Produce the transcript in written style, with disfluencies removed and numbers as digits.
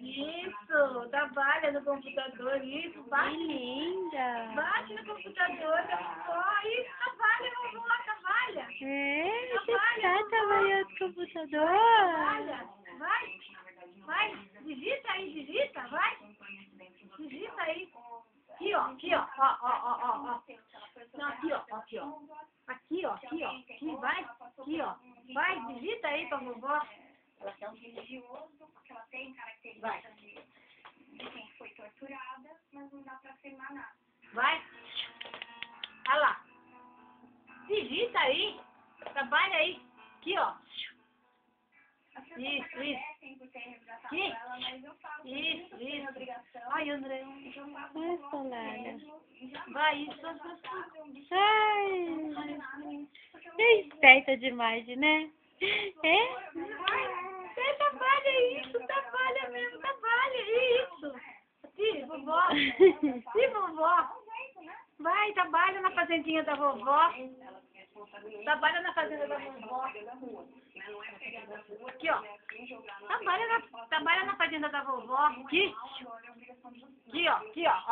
Isso, trabalha no computador, isso, Que bate, linda. bate no computador, ó, isso, trabalha, vovó, trabalha. É, você Trabalha, está trabalhando no computador? Trabalha, vai, digita aí, digita, vai, digita aí. Aqui, ó, ó. Não, aqui, ó, aqui, ó. Aqui, vai, digita aí pra vovó. Ela tem um religioso, porque ela tem Vai. características de quem foi torturada, mas não dá pra afirmar nada. Vai. Olha lá. Digita aí. Trabalha aí. Aqui, ó. As pessoas Isso. agradecem por terem resgatado Aqui. ela, mas eu falo que Isso. eu tenho obrigação. Ai, André. Eu faço Ai, o que eu posso Solária. mesmo, e jamais Vai, vou isso. deixar um bicho Ai, não fazer nada, porque eu não é esperta demais, né? É? Você trabalha isso. Trabalha mesmo. Trabalha isso. Aqui, vovó. Aqui, vovó. Vai, trabalha na fazendinha da vovó. Trabalha na fazenda da vovó. Aqui, ó. Trabalha na fazenda da vovó. Aqui. Aqui, ó.